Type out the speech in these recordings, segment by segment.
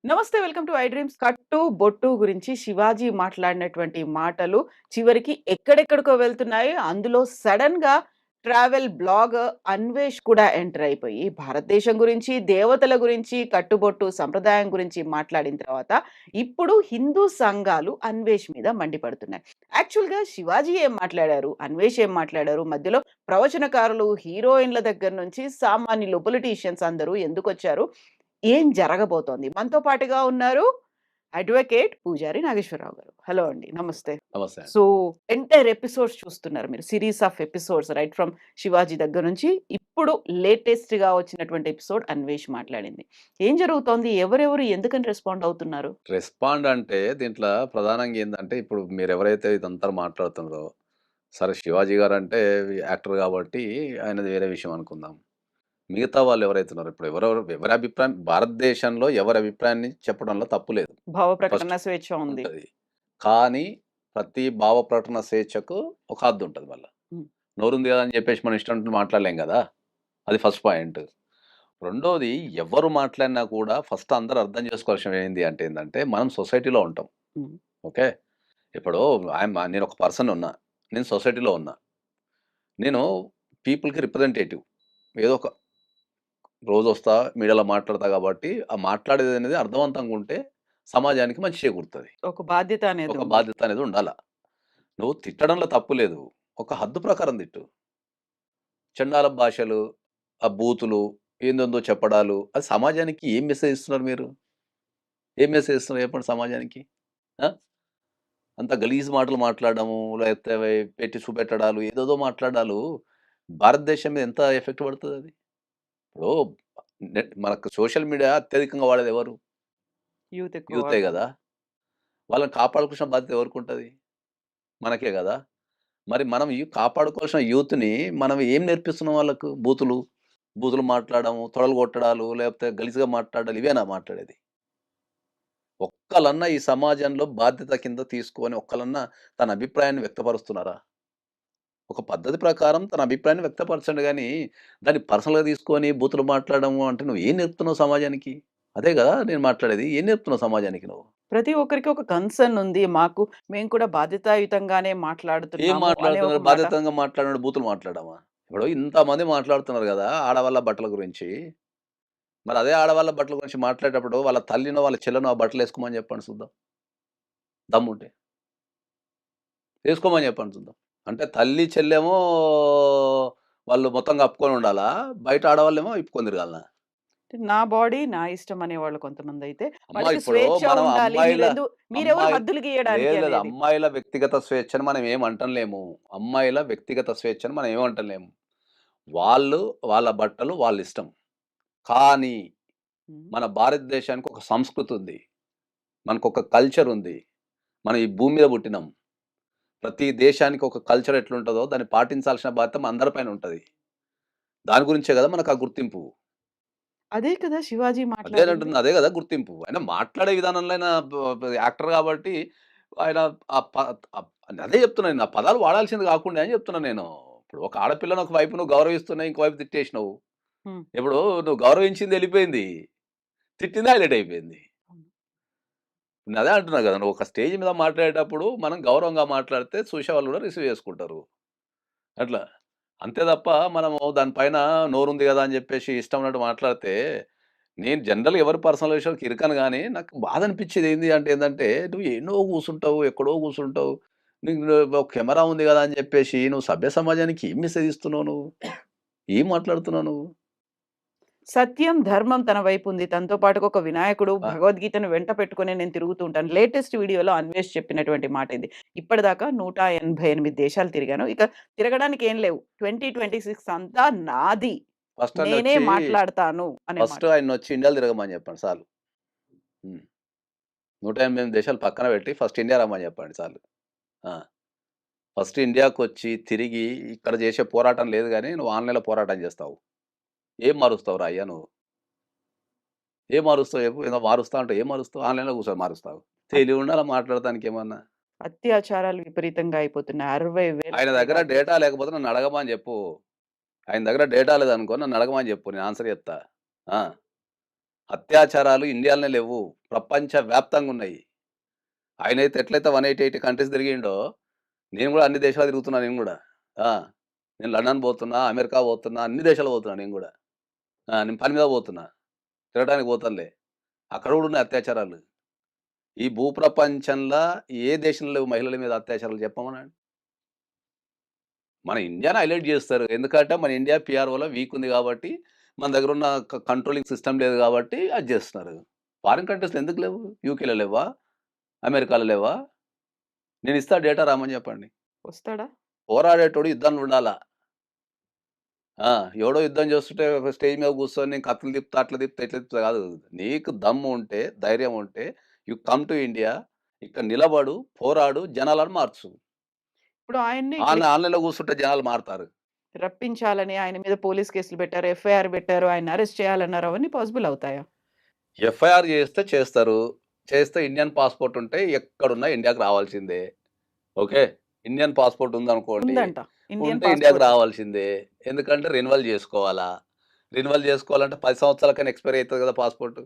నమస్తే. Welcome to I dreams. కట్టు, బొట్టు గురించి శివాజీ మాట్లాడినటువంటి మాటలు చివరికి ఎక్కడెక్కడికో వెళ్తున్నాయి. అందులో సడెన్‌గా ట్రావెల్ బ్లాగర్ అన్వేష్ కూడా ఎంటర్ అయిపోయి భారతదేశం గురించి, దేవతల గురించి, కట్టుబొట్టు సంప్రదాయం గురించి మాట్లాడిన తర్వాత ఇప్పుడు హిందూ సంఘాలు అన్వేష్ మీద మండిపడుతున్నాయి. యాక్చువల్‌గా శివాజీ ఏం మాట్లాడారు? అన్వేష్ ఏం మాట్లాడారు? మధ్యలో ప్రవచనకారులు, హీరోయిన్‌ల దగ్గర నుంచి సామాన్యులు, పొలిటీషియన్స్ అందరూ ఎందుకొచ్చారు? ఏం జరగబోతోంది? మనతో పాటుగా ఉన్నారు అడ్వొకేట్ పూజారి నాగేశ్వరరావు గారు. హలో అండి. నమస్తే. నమస్తే అండి. సో, ఎంటైర్ ఎపిసోడ్స్ చూస్తున్నారు మీరు. Series of episodes right from 'Shivaji' దగ్గర నుంచి ఇప్పుడు లేటెస్ట్‌గా వచ్చినటువంటి ఎపిసోడ్ 'అన్వేష్' మాట్లాడింది. ఏం జరుగుతోంది? ఎవరెవరు ఎందుకని రెస్పాండ్ అవుతున్నారు? రెస్పాండ్ అంటే దీంట్లో ప్రధానంగా ఏందంటే, ఇప్పుడు మీరెవరైతే ఇదంతా మాట్లాడుతున్నారో, సరే 'శివాజీ' గారంటే యాక్టర్ గాబట్టి ఆయనది వేరే విషయం అనుకుందాం. మిగతా వాళ్ళు ఎవరైతే ఉన్నారో, ఇప్పుడు ఎవరి అభిప్రాయం భారతదేశంలో ఎవరి అభిప్రాయాన్ని చెప్పడంలో తప్పు లేదు. భావ ఫస్ట్ ప్రకటన స్వేచ్ఛ ఉంది. ఉంటది. కానీ ప్రతి భావ ప్రకటన స్వేచ్ఛకు ఒక హద్దుంటది మళ్ళా. హ్మ్. నోరుంది గదా అని జెప్పేసి మనం ఇష్టం వచ్చినట్టు మాట్లాడలేం గదా! అది ఫస్ట్ పాయింట్. రెండోది ఎవరు మాట్లాడినా కూడా ఫస్ట్ అందరూ అర్థం చేసుకోవాల్సిన ఏంది అంటే ఏందంటే, మనం సొసైటీలో ఉంటాం. హ్మ్. ఓకే. ఇప్పుడు నేను ఒక పర్సన్ ఉన్నా. నేను సొసైటీలో ఉన్నా. నేను పీపుల్‌కి రిప్రజెంటేటివ్. ఏదో ఒక రోజొస్తా, మీడియాలో మాట్లాడతా కాబట్టి, ఆ మాట్లాడేదనేది అర్థవంతంగా ఉంటే సమాజానికి మంచి చేకూరుతది. ఒక బాధ్యత అనేది ఒక ఉంది. బాధ్యత అనేది ఉండాల. నువ్వు తిట్టడంలో తప్పు లేదు. ఒక హద్దు ప్రకారం తిట్టు. చండాల భాషలు, ఆ బూతులు, ఏందేందో చెప్పడాలు, అది సమాజానికి ఏం మెసేజ్ ఇస్తున్నారు మీరు? ఏం మెసేజ్ ఇస్తున్నారు చెప్పండి సమాజానికి? ఆ! అంత గలీజ్ మాటలు మాట్లాడడము, లేకపోతే పెట్టి చూపెట్టడాలు, ఏదేదో మాట్లాడాలు భారతదేశం మీద ఎంత ఎఫెక్ట్ పడతదది? ఇప్పుడు మనకు సోషల్ మీడియా అత్యధికంగా వాడేదెవరు? యూత్ ఎక్కువ యూతే గదా! వాడుతున్నారు. వాళ్ళని కాపాడుకోవాల్సిన బాధ్యత ఎవరికుంటది? మనకే గదా! మరి మనం కాపాడుకోవాల్సిన యూత్‌ని మనం ఏం నేర్పిస్తున్నాం వాళ్ళకు? బూతులు మాట్లాడడము, తొడలు కొట్టడాలు, లేకపోతే గలీజ్‌గా మాట్లాడాలు ఇవేనా మాట్లాడేది? ఒక్కలన్నా ఈ సమాజంలో బాధ్యత కింద తీసుకొని ఒక్కలన్నా తన అభిప్రాయాన్ని వ్యక్తపరుస్తున్నారా? ఒక పద్ధతి ప్రకారం తన అభిప్రాయాన్ని వ్యక్తపరచండి గానీ, దాన్ని పర్సనల్‌గా తీసుకొని బూతులు మాట్లాడడము అంటే నువ్వు ఏం నేర్పుతున్నావు సమాజానికి? అదే గదా నేను మాట్లాడేది. ఏం నేర్పుతున్నావు సమాజానికి నువ్వు? ప్రతి ఒక్కరికి ఒక కన్సర్న్ ఉంది. మేము కూడా బాధ్యతాయుతంగానే ఏం మాట్లాడుతున్నాము అనే ఒక మాట్లాడుతున్నారు? మాట. బాధ్యతంగా మాట్లాడినోడు బూతులు మాట్లాడమా? ఇప్పుడు ఇంతమంది మాట్లాడుతున్నారు గదా! ఆడవాళ్ళ బట్టల గురించి. మరి అదే ఆడవాళ్ళ బట్టల గురించి మాట్లాడేటప్పుడు వాళ్ళ తల్లినో, వాళ్ళ చెల్లెనో ఆ బట్టలేసుకోమని చెప్పండి చూద్దాం. దమ్ముంటే. ఏసుకోమని చెప్పండి చూద్దాం. అంటే తల్లి, చెల్లేమో వాళ్ళు మొత్తం కప్పుకొని ఉండాలా? బయట ఆడవాళ్ళేమో ఇప్పుకొని తిరగాలనా? నా బాడీ నా ఇష్టం అనేవాళ్ళు కొంతమందైతే. అమ్మ వాళ్ళకి ఇప్పుడు స్వేచ్ఛ మనం ఉండాలి. మీరెవరు అమ్మాయి హద్దులు గీయడానికి లేదు లేదు. అనేది. అమ్మాయిల వ్యక్తిగత స్వేచ్ఛను మనం ఏమంటంలేము. అమ్మాయిల వ్యక్తిగత స్వేచ్ఛను మనం ఏమంటలేము. వాళ్ళు వాళ్ళ బట్టలు వాళ్ళిష్టం. కానీ హ్మ్. మన భారతదేశానికి ఒక సంస్కృతి ఉంది. మనకొక కల్చర్ ఉంది. మనం ఈ భూమి మీద పుట్టినాం. ప్రతి దేశానికి ఒక కల్చర్ ఎట్లుంటదో దాన్ని పాటించాల్సిన బాధ్యత మనందరి పైన ఉంటది. దాని గురించే గదా మనకు ఆ గుర్తింపు. అదే కదా శివాజీ మాట్లాడింది. అదే గదా గుర్తింపు. ఆయన మాట్లాడే విధానంలో ఆయన యాక్టర్ గాబట్టి ఆయన ఆ ప అప్ అదే జెప్తున్నా నేను. ఆ పదాలు వాడాల్సింది గాకుండే అని జెప్తున్నా నేను. ఇప్పుడు ఒక ఆడపిల్లని ఒక వైపు నువ్వు గౌరవిస్తున్నావు, ఇంకో వైపు తిట్టేసినవు. హ్మ్. ఇప్పుడు నువ్వు గౌరవించింది ఎళ్ళిపోయింది. తిట్టింది హైలైట్ అయిపోయింది. అవును. నేనదే అంటున్నా గదా! నువ్వు ఒక స్టేజ్ మీద మాట్లాడేటప్పుడు మనం గౌరవంగా మాట్లాడితే చూసేవాళ్ళు గూడా రిసీవ్ చేసుకుంటారు. అట్లా. అంతే తప్ప మనము దాని పైన నోరుంది గదా! అని జెప్పేసి ఇష్టం ఉన్నట్టు మాట్లాడితే, నేను జనరల్‌గా ఎవరి పర్సనల్ విషయాలకి ఇరకను గానీ, నాకు బాధ అనిపిచ్చేది ఏంది అంటే ఏందంటే, నువ్వు ఎన్నో కూసుంటావు, ఎక్కడో కూసుంటావు. నీకు ఒక కెమెరా ఉంది గదా! అని జెప్పేసి నువ్వు సభ్య సమాజానికి ఏం మెసేజ్ ఇస్తున్నావు నువ్వు? ఏం మాట్లాడుతున్నావు నువ్వు? సత్యం, ధర్మం తన వైపు ఉంది. తనతో పాటుగా ఒక వినాయకుడు ఆ! భగవద్గీతను వెంట పెట్టుకొని నేను తిరుగుతూ ఉంటాను. లేటెస్ట్ వీడియోలో అన్వేష్ చెప్పినటువంటి మాట ఇది. ఇప్పటిదాకా 188 దేశాలు తిరిగాను. ఇక తిరగడానికి ఏం లేవు. 2026 అంతా నాది. ఫస్ట్ నేనే ఆయనొచ్చి మాట్లాడతాను అనే మాట. ఫస్ట్ ఆయన్నొచ్చి ఇండియాలో తిరగమని జెప్పండి చాలు. హ్మ్. 188 దేశాలు పక్కన పెట్టి ఫస్ట్ ఇండియా రమ్మని జెప్పండి చాలు. ఆ! ఫస్ట్ ఇండియాకొచ్చి తిరిగి ఇక్కడ జేసే పోరాటం లేదు గానీ, నువ్వు ఆన్‌లైన్‌లో పోరాటం జేస్తావు. ఏం మారుస్తావురా అయ్యా నువ్వు? ఏం మారుస్తావు చెప్పు? ఏదో మారుస్తా అంటావు. ఏం మారుస్తావు? ఆన్‌లైన్‌లో కూర్చొని మారుస్తావు. అత్ తెలివుండాలా మాట్లాడటానికేమన్నా. అత్యాచారాలు విపరీతంగా అయిపోతున్నాయి. 60,000 ఆయన దగ్గర పైగా డేటా లేకపోతే నన్ను అడగమని జెప్పు. ఆయన దగ్గర డేటా లేదనుకో నన్ను అడగమని చెప్పు. నేను ఆన్సర్ చెప్తా. ఆ! అత్యాచారాలు ఇండియాలోనే లెవ్వు. ప్రపంచ వ్యాప్తంగున్నాయి. ఆయనైతే ఎట్లయితే 188 కంట్రీస్ తిరిగిండో, నేను గూడా అన్ని దేశాలు తిరుగుతున్నా నేను గూడా. ఆ! నేను లండన్ పోతున్నా, అమెరికా పోతున్నా, అన్ని దేశాలు పోతున్నా నేను గూడా. నేను పని మీద పోతున్నా. తిరగడానికి పోతానులే. అక్కడ గూడా ఉన్నాయి అత్యాచారాలు. ఈ భూప్రపంచంలా ఏ దేశంలో లేవు మహిళల మీద అత్యాచారాలు చెప్పమనండి. మన ఇండియాని హైలైట్ జేస్తారు. ఎందుకంటే మన ఇండియా పీఆర్ఓలో వీక్ ఉంది గాబట్టి, మన దగ్గరున్న కంట్రోలింగ్ సిస్టమ్ లేదు గాబట్టి అది జేస్తున్నారు. ఫారిన్ కంట్రీస్‌లో ఎందుకు లేవు? యూకేలో లెవ్వా? అమెరికాలో లెవ్వా? నేనిస్తా డేటా రమ్మని జెప్పండి. వస్తాడా? పోరాడేటోడు యుద్ధంలో ఉండాల. ఆ! ఎవడో యుద్ధం చేస్తుంటే ఒక స్టేజ్ మీద కూర్చొని నేను కత్తులు తిప్పుతా, అట్లా తిప్పుతా, ఇట్లా తిప్పుతా కాదు. నీకు దమ్ము ఉంటే, ధైర్యం ఉంటే యూ కమ్ టు ఇండియా. ఇక్కడ నిలబడు, పోరాడు, జనాలను మార్చు. ఇప్పుడు ఆయన్ని ఇట్లా ఆన్‌లైన్‌లో కూర్చుంటే జనాలు మారతారు. రప్పించాలని ఆయన మీద పోలీస్ కేసులు పెట్టారు. ఎఫ్ఐఆర్ పెట్టారు. ఆయన్ని అరెస్ట్ చేయాలన్నారు. అవన్నీ పాసిబుల్ అవుతాయా? ఎఫ్ఐఆర్ చేస్తే చేస్తారు. చేస్తే ఇండియన్ పాస్‌పోర్ట్ ఉంటే ఎక్కడున్నా ఇండియాకి రావాల్సిందే. ఓకే. ఇండియన్ పాస్‌పోర్ట్ ఉందనుకోండి, ఉందంట. ఇండియన్ ఉంటే ఇండియాకి పాస్‌పోర్ట్. రావాల్సిందే. ఎందుకంటే రెన్యువల్ చేసుకోవాలా. రెన్యువల్ చేసుకోవాలంటే 10 సంవత్సరాలకైనా ఎక్స్‌పైర్ అయితది కదా పాస్‌పోర్ట్.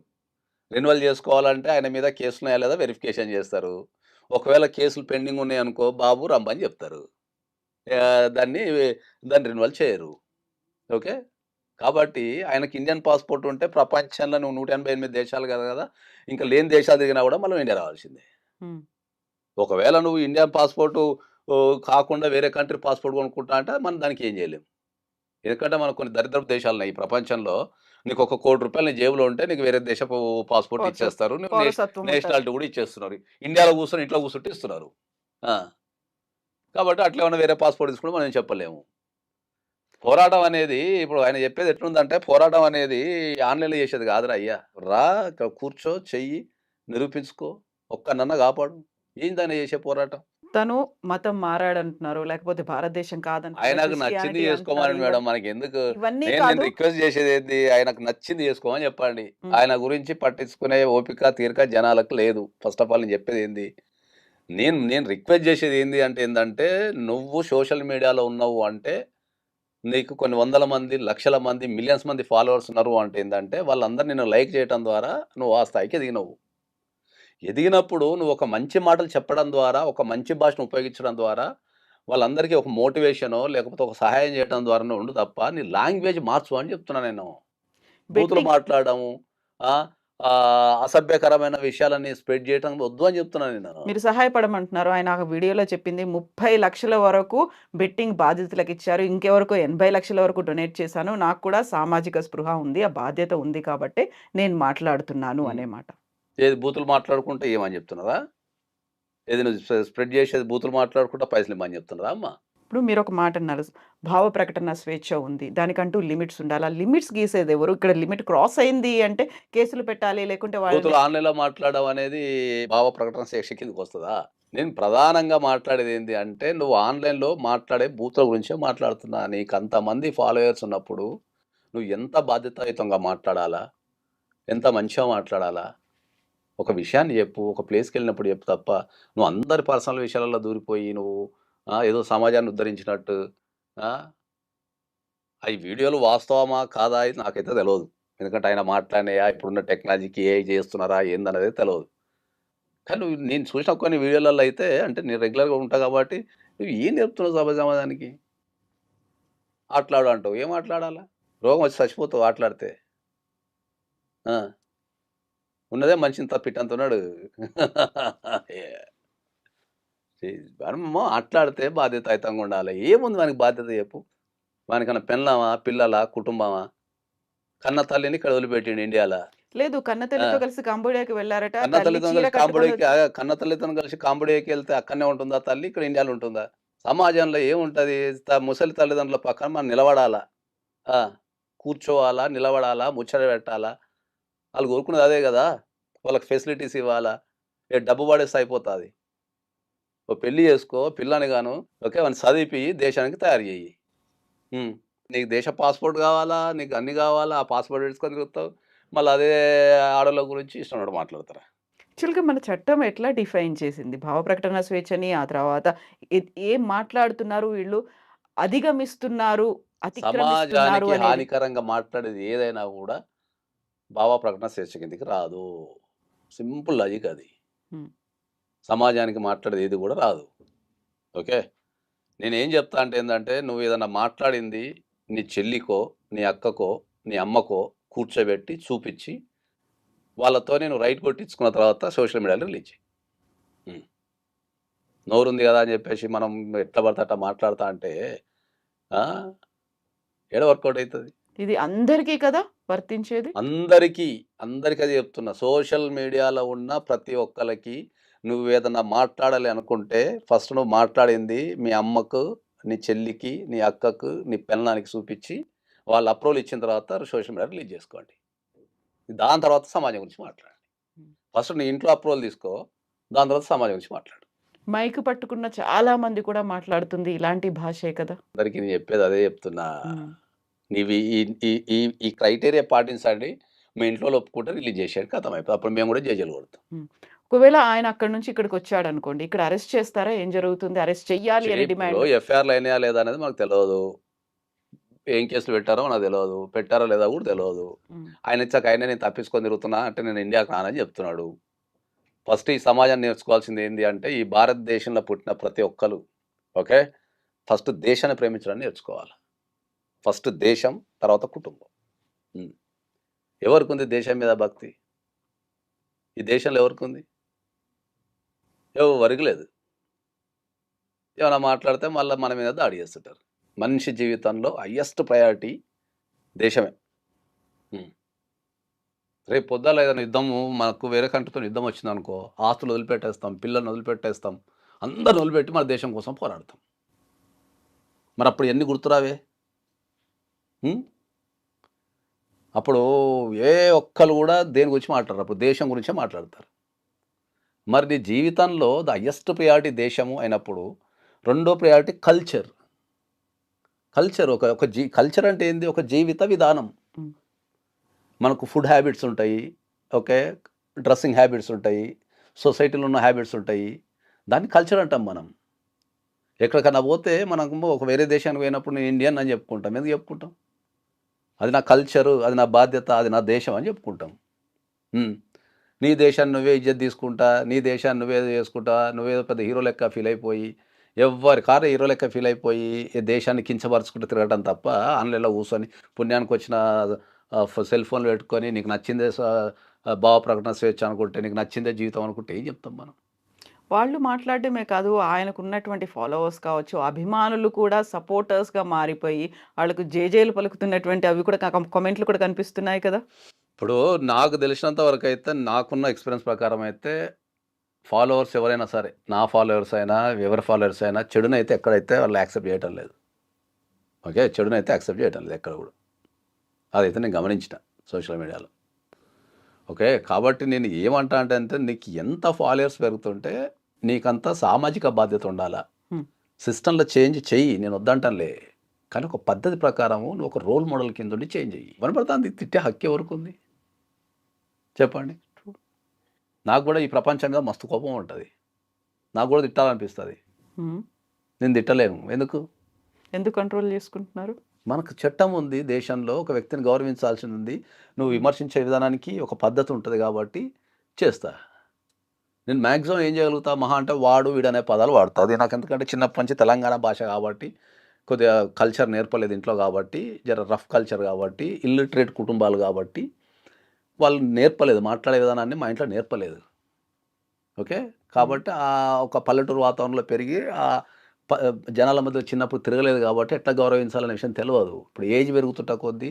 రెన్యువల్ జేసుకోవాలంటే ఆయన మీద కేసులున్నాయా లేదా వెరిఫికేషన్ జేస్తారు. ఒకవేళ కేసులు పెండింగ్ ఉన్నాయనుకో, బాబు రమ్మని జెప్తారు. దాన్ని దాన్ని రెన్యువల్ చేయరు. ఓకే. కాబట్టి ఆయనకి ఇండియన్ పాస్‌పోర్ట్ ఉంటే ప్రపంచంలో నువ్వు 188 దేశాలు కాదు గదా! ఇంకా లేని దేశాలు తిరిగినా గూడా మనం ఇండియా రావాల్సిందే. హ్మ్. ఒకవేళ నువ్వు ఇండియన్ పాస్‌పోర్టు కాకుండా వేరే కంట్రీ పాస్‌పోర్ట్ కొనుక్కుంటా అంటే మనం దానికి ఏం జేయలేం. ఎందుకంటే మనకు కొన్ని దరిద్రపు దేశాలున్నాయి ఈ ప్రపంచంలో. నీకొక రూ. 1,00,00,000 నీ జేబులో ఉంటే నీకు వేరే దేశపు పాస్‌పోర్ట్ వాట్సాప్. ఇచ్చేస్తారు. నువ్వు పౌరసత్వం ఉంటది. నేషనాలిటీ గూడా ఇచ్చేస్తున్నారు. ఇండియాలో కూర్చొని ఇంట్లో కూర్చుంటే ఇస్తున్నారు. ఆ! కాబట్టి అట్లా ఏమన్నా వేరే పాస్‌పోర్ట్ తీసుకుంటే మనం ఏం చెప్పలేము. పోరాటం అనేది ఇప్పుడు ఆయన చెప్పేది ఎట్లుందంటే, పోరాటం అనేది ఆన్‌లైన్‌లో చేసేది కాదురా అయ్యా! రా ఇక్కడ కూర్చో, చెయ్యి, నిరూపించుకో, ఒక్కడినన్నా కాపాడు. ఏంది ఆయన చేసే పోరాటం? తను మతం మారాడంటున్నారు. లేకపోతే భారతదేశం కాదంటున్నారు. ఆయనకు నచ్చింది క్రిస్టియానిటీ అంటున్నారు. చేసుకోమనండి మేడం. మనకెందుకు? ఇవన్నీ నేను కాదు. రిక్వెస్ట్ చేసేదేంది, ఆయనకు నచ్చింది చేసుకోమని చెప్పండి. హ్మ్. ఆయన గురించి పట్టించుకునే ఓపిక, తీరిక జనాలకు లేదు. ఫస్ట్ ఆఫ్ ఆల్ నేను చెప్పేదేంది, నేను నేను రిక్వెస్ట్ చేసేదేంది అంటే ఏందంటే, నువ్వు సోషల్ మీడియాలో ఉన్నావు అంటే, నీకు కొన్ని వందల మంది, లక్షల మంది, మిలియన్స్ మంది ఫాలోవర్స్ ఉన్నారు అంటే ఏందంటే, వాళ్ళందరూ నిన్ను లైక్ చేయటం ద్వారా నువ్వు ఆ స్థాయికి ఎదిగినవు. ఎదిగినప్పుడు నువ్వు ఒక మంచి మాటలు చెప్పడం ద్వారా, ఒక మంచి భాషను ఉపయోగించడం ద్వారా, వాళ్ళందరికీ ఒక మోటివేషనో, లేకపోతే ఒక సహాయం చేయడం ద్వారానో ఉండు తప్ప, నీ లాంగ్వేజ్ మార్చు అని చెప్తున్నా నేను. బూతులు బెట్టింగ్ మాట్లాడడము, ఆహ్, అసభ్యకరమైన విషయాలన్నీ స్ప్రెడ్ చేయటం వద్దు అని చెప్తున్నా నేను. మీరు సహాయపడమంటున్నారు. ఆయన ఆ వీడియోలో చెప్పింది 30,00,000 వరకు బెట్టింగ్ బాధితులకిచ్చారు. ఇంకెవరికో 80,00,000 వరకు డొనేట్ చేశాను. నాకు కూడా సామాజిక స్పృహ ఉంది. ఆ బాధ్యత ఉంది కాబట్టే నేను మాట్లాడుతున్నాను హ్మ్. అనే మాట. ఏది బూతులు మాట్లాడుకుంటే ఇయ్యమని చెప్తున్నారా? ఏది నువ్వు స్ప్రెడ్ చేసేది బూతులు మాట్లాడుకుంటా పైసలిమ్మని చెప్తున్నారా అమ్మ? ఇప్పుడు మీరొక మాటన్నారు. భావ ప్రకటన స్వేచ్ఛ ఉంది. దానికంటూ లిమిట్స్ ఉండాలి. ఆ లిమిట్స్ గీసేదెవరు? ఇక్కడ లిమిట్ క్రాస్ అయింది అంటే కేసులు పెట్టాలి. లేకుంటే వాళ్ళని బూతులు ఆన్‌లైన్‌లో మాట్లాడడం అనేది భావ ప్రకటన శిక్ష కిందకొస్తదా? నేను ప్రధానంగా మాట్లాడేదేంది అంటే, నువ్వు ఆన్‌లైన్‌లో మాట్లాడే బూతుల గురించే మాట్లాడుతున్నా. నీకంతమంది ఫాలోయర్స్ ఉన్నప్పుడు, నువ్వు ఎంత బాధ్యతాయుతంగా మాట్లాడాలా? ఎంత మంచిగా మాట్లాడాలా? ఒక విషయాన్ని జెప్పు. ఒక ప్లేస్‌కెళ్ళినప్పుడు జెప్పు తప్ప, నువ్వు అందరి పర్సనల్ విషయాలలో దూరిపోయి నువ్వు ఏదో సమాజాన్ని ఉద్ధరించినట్టు ఆ! ఈ వీడియోలు వాస్తవమా? కాదా? ఇది నాకైతే తెలవదు. ఎందుకంటే ఆయన మాట్లాడినయా? ఇప్పుడున్న టెక్నాలజీకి ఏఐ చేస్తున్నారా? ఏందనేది తెలవదు. కానీ నేను చూసిన కొన్ని వీడియోలలో అయితే అంటే నేను రెగ్యులర్‌గా ఉంటా కాబట్టి, నువ్వు ఏం చెప్తున్నావు సమాజానికి? ఆటలాడు అంటావు. ఏం ఆటలాడాలా? రోగం వచ్చి చచ్చిపోతావు ఆటలాడితే. ఆ! ఉన్నదే మనిషిని తప్పిటంతున్నడు. మనము ఆటలాడితే బాధ్యతాయుతంగా ఉండాలి. ఏముంది వానికి బాధ్యత చెప్పు? వానికేమన్నా పెళ్ళామా? పిల్లలా? కుటుంబమా? కన్న తల్లిని ఇక్కడ వదిలిపెట్టిండు ఇండియాల. లేదు కన్న ఆ! తల్లితో కలిసి కంబోడియాకి వెళ్లారట. కన్న తల్లి తల్లితోని చీర కలిసి కాంబోడియాకి కట్టుకొనొచ్చి కన్న తల్లితోని కలిసి కాంబోడియాకెళ్తే అక్కడనే ఉంటుందా తల్లి? ఇక్కడ ఇండియాలో ఉంటుందా? సమాజంలో ఏముంటది? ముసలి తల్లిదండ్రుల పక్కన మనం నిలబడాలా. ఆ! కూర్చోవాలా, నిలబడాలా, ముచ్చట పెట్టాలా. ఆళ్ళు కోరుకునేది అదే గదా! వాళ్ళకి ఫెసిలిటీస్ ఇవ్వాలా. డబ్బు పడేస్తే అయిపోతాది. ఓ పెళ్లి చేసుకో, పిల్లని గాను, ఓకే. వాడిని చదివిపి దేశానికి తయారు జెయ్యి. హ్మ్. నీకు దేశ పాస్‌పోర్ట్ గావాలా, నీకు అన్నీ గావాలా, ఆ పాస్‌పోర్ట్ పెట్టుకొని తిరుగుతావు. మళ్ళీ అదే ఆడోళ్ళ గురించి ఇష్టం ఉన్నట్టు మాట్లాడతారా? యాక్చువల్‌గా మన చట్టం ఎట్లా డిఫైన్ చేసింది? భావ ప్రకటన స్వేచ్ఛని, ఆ తర్వాత ఏం మాట్లాడుతున్నారు వీళ్ళు అధిగమిస్తున్నారు అతిక్రమిస్తున్నారు సమాజానికి అనేది. హానికరంగా మాట్లాడేది ఏదైనా గూడా భావ ప్రకటన స్వేచ్ఛ కిందకి రాదు. సింపుల్ లాజిక్ అది. హ్మ్. సమాజానికి మాట్లాడేది ఏది గూడా రాదు. ఓకే. నేనేం జెప్తా అంటే ఏందంటే, నువ్వేదన్నా మాట్లాడింది నీ చెల్లికో, నీ అక్కకో, నీ అమ్మకో కూర్చోబెట్టి, చూపిచ్చి, వాళ్ళతోని నువ్వు రైట్ కొట్టించుకున్న తర్వాత సోషల్ మీడియాలో రిలీజ్ చెయి. హ్మ్. నోరుంది గదా అని జెప్పేసి మనం ఎట్లా పడితే అట్లా మాట్లాడతా అంటే ఆ! ఏడ వర్కౌట్ అయితది? ఇది అందరికీ కదా వర్తించేది? అందరికీ, అందరికి అదే చెప్తున్నా. సోషల్ మీడియాలో ఉన్న ప్రతి ఒక్కళ్ళకి నువ్వేదన్నా మాట్లాడాలి అనుకుంటే, ఫస్ట్ నువ్వు మాట్లాడింది మీ అమ్మకు, నీ చెల్లికి, నీ అక్కకు, నీ పెళ్ళానికి చూపిచ్చి, వాళ్ళు అప్రూవల్ ఇచ్చిన తర్వాత సోషల్ మీడియాలో రిలీజ్ చేసుకోండి. దాని తర్వాత సమాజం గురించి మాట్లాడండి. హ్మ్. ఫస్ట్ నీ ఇంట్లో అప్రూవల్ తీసుకో. దాని తర్వాత సమాజం గురించి మాట్లాడు. మైక్ పట్టుకున్న చాలా మంది కూడా మాట్లాడుతుంది ఇలాంటి భాషే కదా! అందరికి నేను చెప్పేది అదే చెప్తున్నా. హ్మ్. నీవి ఈ ఈ ఈ ఈ క్రైటీరియా పాటించండి. మీ ఇంట్లోళ్ళు ఒప్పుకుంటే రిలీజ్ చేసేయండి. ఖతం అయిపోయి. అప్పుడు మేము కూడా జేజేలు కొడతాం. హ్మ్. ఒకవేళ ఆయన అక్కడి నుంచి ఇక్కడికొచ్చాడనుకోండి. ఇక్కడ అరెస్ట్ చేస్తారా? ఏం జరుగుతుంది? అరెస్ట్ చెయ్యాలి అని ఇప్పుడు డిమాండ్. ఎఫ్ఐఆర్‌లు అయినాయా లేదా అనేది మనకు తెలవదు. ఏం కేసులు పెట్టారో మనకు తెలవదు. పెట్టారో లేదో కూడా తెలవదు. హ్మ్. ఆయనిచ్చాక ఆయనే నేను తప్పించుకొని తిరుగుతున్నా అంటే నేను ఇండియాకి రానని చెప్తున్నాడు. ఫస్ట్ ఈ సమాజాన్ని నేర్చుకోవాల్సింది ఏంది అంటే ఈ భారతదేశంలో పుట్టిన ప్రతి ఒక్కళ్ళు ఓకే. ఫస్ట్ దేశాన్ని ప్రేమించడం నేర్చుకోవాలి. ఫస్ట్ దేశం, తర్వాత కుటుంబం. హ్మ్. ఎవరికుంది దేశం మీద భక్తి? ఈ దేశంలో ఎవరికుంది? ఎవ్వరికి లేదు. ఏమైనా మాట్లాడితే మళ్ళా మన మీద దాడి చేస్తుంటారు. మనిషి జీవితంలో హైయెస్ట్ ప్రయారిటీ దేశమే. హ్మ్. రేపు పొద్దుల ఏదైనా యుద్ధము మనకు వేరే కంట్రీతో యుద్ధం వచ్చిందనుకో, ఆస్తులు వదిలిపెట్టేస్తాం, పిల్లల్ని వదిలిపెట్టేస్తాం. అందరిని వదిలిపెట్టి మన దేశం కోసం పోరాడతాం. మరప్పుడు ఎన్ని గుర్తురావే? హ్మ్. అప్పుడు ఏ ఒక్కళ్ళు గూడా దేని గురించి మాట్లాడరు. అప్పుడు దేశం గురించే మాట్లాడతారు. మరి నీ జీవితంలో ద హైయెస్ట్ ప్రయారిటీ దేశము అయినప్పుడు, రెండో ప్రయారిటీ కల్చర్. కల్చర్ ఒక ఒక జీ కల్చర్ అంటే ఏంది? ఒక జీవిత విధానం. హ్మ్. మనకు ఫుడ్ హ్యాబిట్స్ ఉంటాయి. ఓకే. డ్రెస్సింగ్ హ్యాబిట్స్ ఉంటాయి. సొసైటీలో ఉన్న హ్యాబిట్స్ ఉంటాయి. దాన్ని కల్చర్ అంటాం మనం. ఎక్కడికన్నా పోతే మనము ఒక వేరే దేశానికి పోయినప్పుడు నేను ఇండియన్ అని చెప్పుకుంటాం. ఎందుకు చెప్పుకుంటాం? అది నా కల్చరు, అది నా బాధ్యత, అది నా దేశం అని చెప్పుకుంటాం. హ్మ్. నీ దేశాన్ని నువ్వే ఇజ్జత్ తీసుకుంటా, నీ దేశాన్ని నువ్వే చేసుకుంటా, నువ్వేదో పెద్ద హీరో లెక్క ఫీల్ అయిపోయి, ఎవ్వరి కారు హీరో లెక్క ఫీల్ అయిపోయి, ఈ దేశాన్ని కించపరుచుకుంటూ తిరగటం తప్ప, ఆన్‌లైన్‌లో కూసొని పుణ్యానికొచ్చిన సెల్ ఫోన్‌లు పెట్టుకొని నీకు నచ్చిందే భావ ప్రకటన స్వేచ్ఛ అనుకుంటే, నీకు నచ్చిందే జీవితం అనుకుంటే ఏం చెప్తాం మనం? వాళ్ళు మాట్లాడడమే కాదు, ఆయనకున్నటువంటి ఫాలోవర్స్ కావచ్చు, అభిమానులు కూడా సపోర్టర్స్‌గా మారిపోయి, ఆళ్ళకు జేజేలు పలుకుతున్నటువంటి అవి కూడా కామెంట్‌లు కూడా కనిపిస్తున్నాయి కదా! ఇప్పుడు నాకు తెలిసినంత వరకైతే, నాకున్న ఎక్స్‌పీరియన్స్ ప్రకారం అయితే, ఫాలోవర్స్ ఎవరైనా సరే, నా ఫాలోవర్స్ అయినా, ఎవరి ఫాలోవర్స్ అయినా, చెడునైతే ఎక్కడైతే వాళ్ళు యాక్సెప్ట్ చేయటం లేదు. ఓకే. చెడునైతే యాక్సెప్ట్ చేయటం లేదు ఎక్కడ గూడా. అదైతే నేను గమనించిన సోషల్ మీడియాలో. ఓకే. కాబట్టి నేను ఏమంటా అంటే నీకు ఎంత ఫాలోవర్స్ పెరుగుతుంటే, నీకంత సామాజిక బాధ్యత ఉండాలా. హ్మ్. సిస్టమ్‌లో చేంజ్ చెయ్యి. నేను వద్దంటలే. కానీ ఒక పద్ధతి ప్రకారము నువ్వు ఒక రోల్ మోడల్ కిందుండి చేంజ్ చెయ్యి. వినపడతాంది తిట్టే హక్కు ఎవరికుంది? చెప్పండి. నాకు గూడా ఈ ప్రపంచంగా మస్తు కోపం ఉంటది. నాకు గూడా తిట్టాలనిపిస్తది. హ్మ్. నేను తిట్టలేను. ఎందుకు? ఎందుకు కంట్రోల్ చేసుకుంటున్నారు? మనకు చట్టం ఉంది దేశంలో. ఒక వ్యక్తిని గౌరవించాల్సిందుంది. నువ్వు హ్మ్. విమర్శించే విధానానికి ఒక పద్ధతి ఉంటది గాబట్టి చేస్తా. నేను మాక్సిమం ఏం చేయగలుగుతా మహా అంటే వాడు, వీడు అనే పదాలు వాడతా. అది నాకెందుకంటే చిన్నప్పటి నుంచి తెలంగాణ భాష కాబట్టి, కొద్దిగా కల్చర్ నేర్పలేదు ఇంట్లో గాబట్టి, జర రఫ్ కల్చర్ గాబట్టి, ఇల్లిటరేట్ కుటుంబాలు గాబట్టి, వాళ్ళు నేర్పలేదు. మాట్లాడే విధానాన్ని మా ఇంట్లో నేర్పలేదు. ఓకే. హ్మ్. కాబట్టి ఒక పల్లెటూరు వాతావరణంలో పెరిగి ప జనాల మధ్య చిన్నప్పుడు తిరగలేదు గాబట్టి ఎట్లా గౌరవించాలనే విషయం తెలవదు. ఇప్పుడు ఏజ్ పెరుగుతున్న కొద్దీ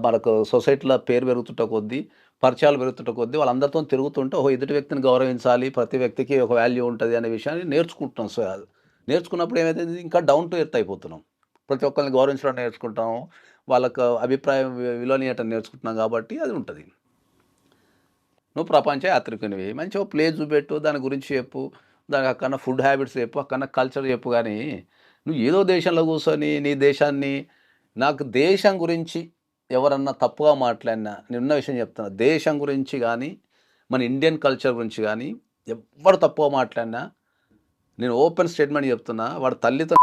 మనకు సొసైటీలో పేరు పెరుగుతున్న కొద్దీ, పరిచయాలు పెరుగుతున్న కొద్దీ వాళ్ళందరితోని తిరుగుతుంటే, ఓహో! ఎదుటి వ్యక్తిని గౌరవించాలి. ప్రతి వ్యక్తికి ఒక వాల్యూ ఉంటది అనే విషయాన్ని నేర్చుకుంటున్నాం. నేర్చుకున్నప్పుడు ఏమైతది ఇంకా డౌన్ టు ఎర్త్ అయిపోతున్నాం. ప్రతి ఒక్కరిని గౌరవించడం నేర్చుకుంటాం. వాళ్ళకు అభిప్రాయం విలువనియటం నేర్చుకుంటున్నాం గాబట్టి అది ఉంటది. నువ్వు ప్రపంచ యాత్రికునివి. మంచిగా ఓ ప్లేస్ చూపెట్టు. దాని గురించి చెప్పు. దానికి అక్కడన ఫుడ్ హ్యాబిట్స్ చెప్పు. అక్కడన కల్చర్ చెప్పు గానీ, నువ్వు ఏదో దేశంలో కూర్చొని నీ దేశాన్ని నాకు దేశం గురించి ఎవరన్నా తప్పుగా మాట్లాడినా నేనున్న విషయం చెప్తున్నా. దేశం గురించి గానీ, మన ఇండియన్ కల్చర్ గురించి గానీ, ఎవ్వరు తప్పుగా మాట్లాడినా నేను ఓపెన్ స్టేట్మెంట్ చెప్తున్నా. వాడి తల్లితో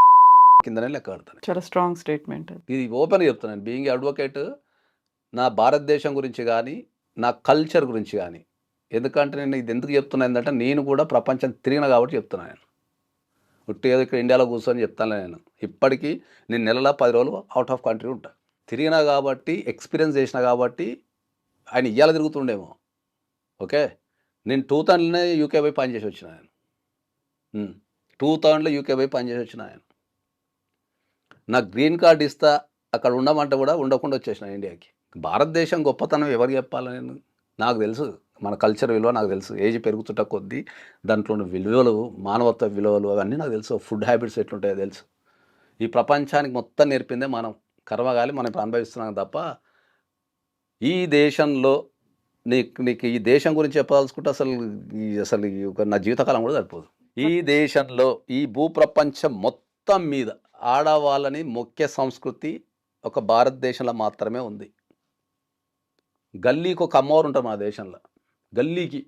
కిందనే లెక్క కడతాను. చాలా స్ట్రాంగ్ స్టేట్మెంట్ అది. ఇది ఓపెన్‌గా చెప్తున్నాను. బీయింగ్ అడ్వకేట్ నా భారతదేశం గురించి గానీ, నా కల్చర్ గురించి గానీ. ఎందుకంటే నేను ఇది ఎందుకు చెప్తున్నా ఏందంటే, నేను కూడా ప్రపంచం తిరిగినా కాబట్టి చెప్తున్నా నేను. ఉట్టిగా ఇక్కడ ఇండియాలో కూర్చొని చెప్తానులే నేను. ఇప్పటికీ నేను నెలలో 10 రోజులు ఔట్ ఆఫ్ కంట్రీ ఉంటా. తిరిగినా కాబట్టి, ఎక్స్‌పీరియన్స్ చేసినా కాబట్టి, ఆయన ఇయ్యాల తిరుగుతుండేమో. ఓకే. నేను 2000లోనే యూకే పోయి పనిచేసి వచ్చిన నేను. 2000లో యూకే పోయి పనిచేసి వచ్చిన నేను. నాకు గ్రీన్ కార్డ్ ఇస్తా, అక్కడ ఉండమంటే కూడా ఉండకుండా వచ్చేసిన ఇండియాకి. భారతదేశం గొప్పతనం ఎవరికి చెప్పాలి నేను? నాకు తెలుసు. మన కల్చర్ విలువ నాకు తెలుసు. ఏజ్ పెరుగుతుట కొద్దీ దాంట్లో ఉన్న విలువలు, మానవత్వ విలువలు అవన్నీ నాకు తెలుసు. ఫుడ్ హ్యాబిట్స్ ఎట్లుంటాయో తెలుసు. ఈ ప్రపంచానికి మొత్తం నేర్పిందే మనం. కర్మగాలి మనం ఇప్పుడు అనుభవిస్తున్నాం తప్ప, ఈ దేశంలో నీకు ఈ దేశం గురించి చెప్పదలుచుకుంటే అసలు నా జీవితకాలం కూడా సరిపోదు. ఈ దేశంలో, ఈ భూప్రపంచం మొత్తం మీద ఆడవాళ్ళని మొక్కే సంస్కృతి ఒక భారతదేశంలో మాత్రమే ఉంది. గల్లీకి ఒక అమ్మవారు ఉంటారు మన దేశంలో. గల్లీకి.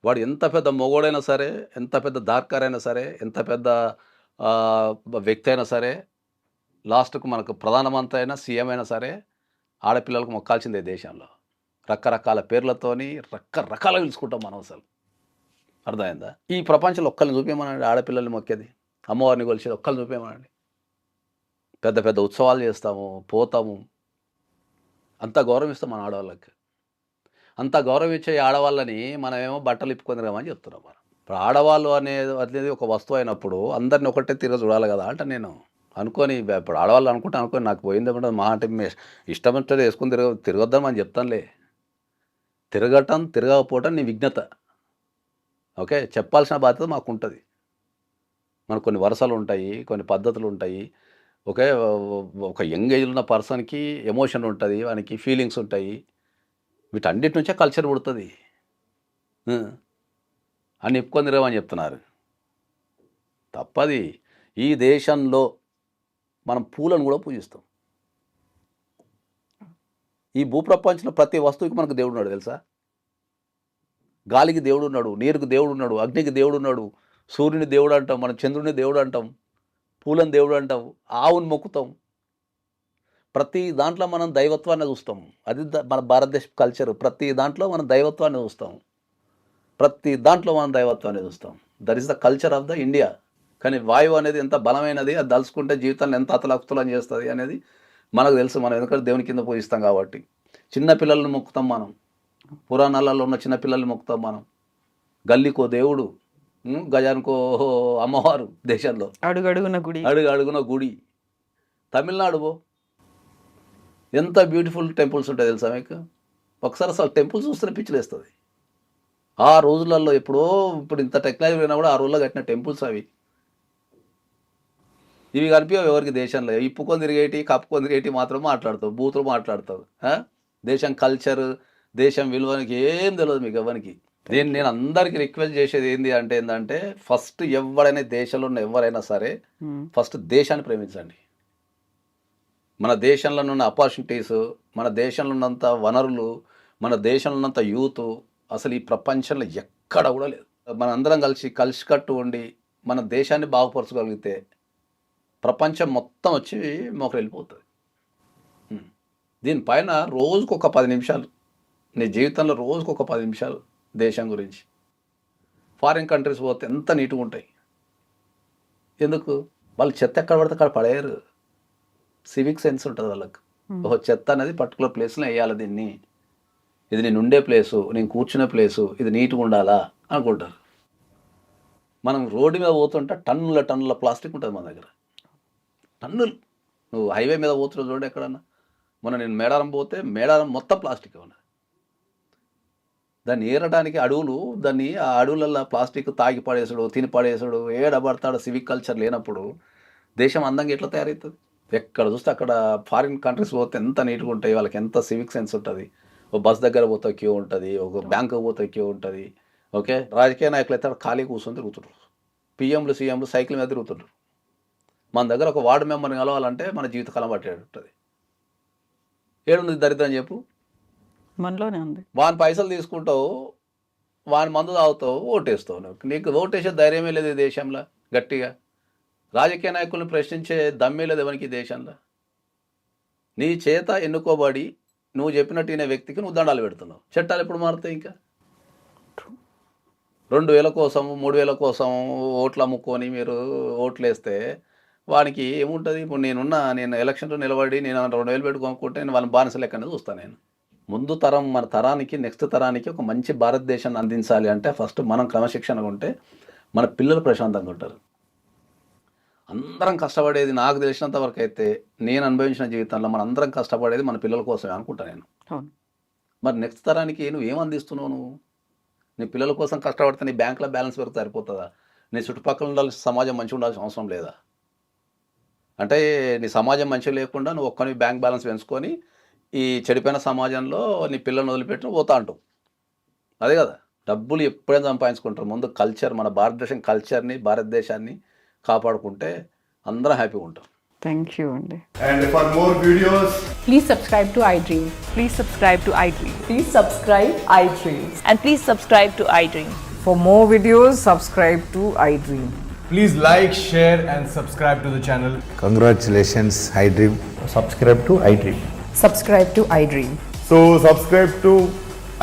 వాడు ఎంత పెద్ద మొగోడైనా సరే, ఎంత పెద్ద డార్కర్ అయినా సరే, ఎంత పెద్ద వ్యక్తి అయినా సరే, లాస్ట్కు మనకు ప్రధానమంత్రి అయినా, సీఎం అయినా సరే, ఆడపిల్లలకు మొక్కాల్సిందే దేశంలో. రకరకాల పేర్లతోని రకరకాలుగా పిలుచుకుంటాం మనం అసలు. అర్థమైందా? ఈ ప్రపంచంలో ఒక్కరిని చూపించమనండి ఆడపిల్లల్ని మొక్కేది, అమ్మవారిని కొలిచేది ఒక్కరిని చూపించమనండి. పెద్ద పెద్ద ఉత్సవాలు చేస్తాము, పోతాము, అంత గౌరవిస్తాం మన ఆడవాళ్ళకి. అంత గౌరవం ఇచ్చే ఆడవాళ్ళని మనమేమో బట్టలు ఇప్పుకొని రమ్మని చెప్తున్నాం మనం. ఇప్పుడు ఆడవాళ్ళు అనేది ఒక వస్తువు అయినప్పుడు అందరిని ఒకటే తిరగ చూడాలి కదా అంటే నేను అనుకొని, ఇప్పుడు ఆడవాళ్ళు అనుకొని నాకు పోయిందేమంటే మా అంటే ఇష్టం అంటే వేసుకొని తిరగొద్దామని చెప్తానులే. తిరగకపోవటం నీ విఘ్నత. ఓకే. చెప్పాల్సిన బాధ్యత మాకు ఉంటుంది. మనకు కొన్ని వరసలు ఉంటాయి, కొన్ని పద్ధతులు ఉంటాయి. ఓకే. ఒక యంగ్ ఏజ్లో ఉన్న పర్సన్కి ఎమోషన్ ఉంటుంది, వానికి ఫీలింగ్స్ ఉంటాయి. వీటన్నిటి నుంచే కల్చర్ పుడుతుంది అని చెప్పుకొని తిరగమని చెప్తున్నారు. తప్పది. ఈ దేశంలో మనం పూలను కూడా పూజిస్తాం. ఈ భూప్రపంచంలో ప్రతి వస్తువుకి మనకు దేవుడు ఉన్నాడు తెలుసా? గాలికి దేవుడు ఉన్నాడు, నీరుకు దేవుడు ఉన్నాడు, అగ్నికి దేవుడు ఉన్నాడు, సూర్యుని దేవుడు అంటాం, మనం చంద్రుని దేవుడు అంటాం, పూలను దేవుడు అంటాం, ఆవుని మొక్కుతాం. ప్రతి దాంట్లో మనం దైవత్వాన్ని చూస్తాం. అది మన భారతదేశ కల్చర్. ప్రతి దాంట్లో మనం దైవత్వాన్ని చూస్తాం. That is the culture of the India. కానీ వాయువు అనేది ఎంత బలమైనది, అది దలుచుకుంటే జీవితాన్ని ఎంత అతలాకుతలం చేస్తుంది అనేది మనకు తెలుసు. మనం ఎందుకంటే దేవుని కింద పూజిస్తాం కాబట్టి. చిన్న పిల్లల్ని మొక్కుతాం మనం. పురాణాలలో ఉన్న చిన్న పిల్లల్ని మొక్కుతాం మనం. గల్లీకో దేవుడు, గజానికో అమ్మవారు దేశంలో. అడుగడుగున గుడి. తమిళనాడు ఎంత బ్యూటిఫుల్ టెంపుల్స్ ఉంటాయి తెలుసా మీకు? ఒకసారి అసలు టెంపుల్స్ చూస్తున్న పిచ్చిలేస్తుంది. ఆ రోజులలో ఇప్పుడు ఇంత టెక్నాలజీ అయినా కూడా ఆ రోజుల్లో కట్టిన టెంపుల్స్ అవి. ఇవి కనిపించవు ఎవరికి దేశంలో. ఇప్పుకొని తిరిగేటి, కప్పుకొని తిరిగేటి మాత్రం మాట్లాడతావు, బూతులు మాట్లాడతావు. దేశం కల్చర్, దేశం విలువనికి ఏం తెలియదు మీకు ఎవరికి. నేను అందరికీ రిక్వెస్ట్ చేసేది ఏంటంటే ఫస్ట్ ఎవరైనా దేశంలో ఉన్న ఎవరైనా సరే ఫస్ట్ దేశాన్ని ప్రేమించండి. మన దేశంలో ఉన్న ఆపర్చునిటీస్, మన దేశంలో ఉన్నంత వనరులు, మన దేశంలో ఉన్నంత యూత్ అసలు ఈ ప్రపంచంలో ఎక్కడ కూడా లేదు. మనందరం కలిసికట్టు ఉండి మన దేశాన్ని బాగుపరచగలిగితే ప్రపంచం మొత్తం వచ్చి మోకరు వెళ్ళిపోతుంది. దీనిపైన రోజుకు ఒక 10 నిమిషాలు, నీ జీవితంలో రోజుకు ఒక 10 నిమిషాలు దేశం గురించి. ఫారిన్ కంట్రీస్ పోతే ఎంత నీట్గా ఉంటాయి. ఎందుకు? వాళ్ళు చెత్త ఎక్కడ పడితే అక్కడ పడేయరు. సివిక్ సెన్స్ ఉంటుంది వాళ్ళకి. ఓహో, చెత్త అనేది పర్టికులర్ ప్లేస్లో వేయాలి, దీన్ని, ఇది నేను ఉండే ప్లేసు, నేను కూర్చునే ప్లేసు, ఇది నీట్గా ఉండాలా అనుకుంటారు. మనం రోడ్డు మీద పోతుంటే టన్నుల ప్లాస్టిక్ ఉంటుంది మన దగ్గర. టన్నులు. నువ్వు హైవే మీద పోతున్నావు చూడండి ఎక్కడన్నా. నేను మేడారం పోతే మేడారం మొత్తం ప్లాస్టిక్ ఉన్నది. దాన్ని ఏరడానికి అడవులు, ఆ అడవులలో ప్లాస్టిక్ తాగి పడేసాడు, తిని పడేసాడు, ఏడబడతాడు. సివిక్ కల్చర్ లేనప్పుడు దేశం అందంగా ఎట్లా తయారవుతుంది? ఎక్కడ చూస్తే అక్కడ ఫారిన్ కంట్రీస్ పోతే ఎంత నీట్గా ఉంటాయి, వాళ్ళకి ఎంత సివిక్ సెన్స్ ఉంటుంది. ఒక బస్ దగ్గర పోతే క్యూ ఉంటుంది, ఒక బ్యాంకు పోతే క్యూ ఉంటుంది. ఓకే. రాజకీయ నాయకులు అయితే ఖాళీ కూర్చొని తిరుగుతుంటారు. పిఎంలు సీఎంలు సైకిల్ మీద తిరుగుతుంటారు. మన దగ్గర ఒక వార్డు మెంబర్ని కలవాలంటే మన జీవితకాలం పట్టేది ఉంటుంది. ఏడుంది దరిద్రం చెప్పు? మనలోనే ఉంది. వాని పైసలు తీసుకుంటావు, వాని మందు తాగుతావు, ఓటేస్తావు. నీకు ఓటేసే ధైర్యమే లేదు ఈ దేశంలో గట్టిగా. రాజకీయ నాయకులను ప్రశ్నించే దమ్మే లేదు ఎవరికి ఈ దేశంలో. నీ చేత ఎన్నుకోబడి నువ్వు చెప్పినట్టు ఈయన వ్యక్తికి నువ్వు దండాలు పెడుతున్నావు. చట్టాలు ఎప్పుడు మారుతాయి? ఇంకా 2000 కోసం 3000 కోసం ఓట్లు అమ్ముకొని మీరు ఓట్లు వేస్తే వానికి ఏముంటుంది? ఇప్పుడు నేను ఎలక్షన్లో నిలబడి నేను 2000 పెట్టి కొనుక్కుంటే నేను వాళ్ళని బానిస లెక్కనే చూస్తాను. నేను ముందు తరం మన తరానికి నెక్స్ట్ తరానికి ఒక మంచి భారతదేశాన్ని అందించాలి అంటే ఫస్ట్ మనం క్రమశిక్షణగా ఉంటే మన పిల్లలు ప్రశాంతంగా ఉంటారు. అందరం కష్టపడేది నాకు తెలిసినంత వరకు అయితే నేను అనుభవించిన జీవితంలో మన అందరం కష్టపడేది మన పిల్లల కోసమే అనుకుంటా నేను. మరి నెక్స్ట్ తరానికి నువ్వు ఏం అందిస్తున్నావు? నువ్వు నీ పిల్లల కోసం కష్టపడితే నీ బ్యాంకులో బ్యాలెన్స్ పెరిగితే సరిపోతుందా? నీ చుట్టుపక్కల ఉండాల్సిన సమాజం మంచిగా ఉండాల్సిన అవసరం లేదా? అంటే నీ సమాజం మంచిగా లేకుండా నువ్వు ఒక్కని బ్యాంక్ బ్యాలెన్స్ పెంచుకొని ఈ చెడిపోయిన సమాజంలో నీ పిల్లల్ని వదిలిపెట్టి పోతా అంటావు. అదే కదా, డబ్బులు ఎప్పుడైనా సంపాదించుకుంటారు. ముందు కల్చర్, మన భారతదేశం కల్చర్ని భారతదేశాన్ని కాపాడుకుంటే అందరం హ్యాపీగా ఉంటాం. థ్యాంక్ యూ అండి. And for more videos, Please subscribe to iDream. Please subscribe to iDream. Please subscribe iDream. And please subscribe to iDream. For more videos, subscribe to iDream. please like, share and subscribe to the channel. Congratulations, iDream. subscribe to iDream. Subscribe to iDream. So subscribe to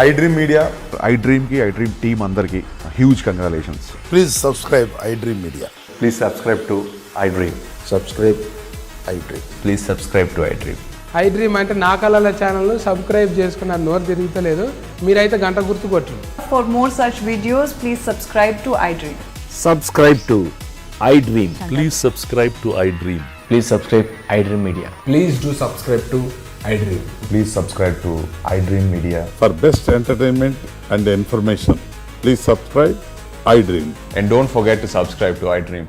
iDream Media. iDream की iDream team अंदर की huge congratulations. Please subscribe iDream Media. Please subscribe to iDream. Subscribe iDream. Please subscribe to iDream. iDream అంటే నా కళల channel subscribe చేసుకున్న నోరు తిరుగుతలేదు, మీరైతే గంట గుర్తు కొట్టు. For more such videos, please subscribe to iDream. Subscribe to iDream. Please subscribe to iDream. Please subscribe iDream Media. Please do subscribe to iDream. Please subscribe to iDream Media. For best entertainment and information, please subscribe iDream. And don't forget to subscribe to iDream.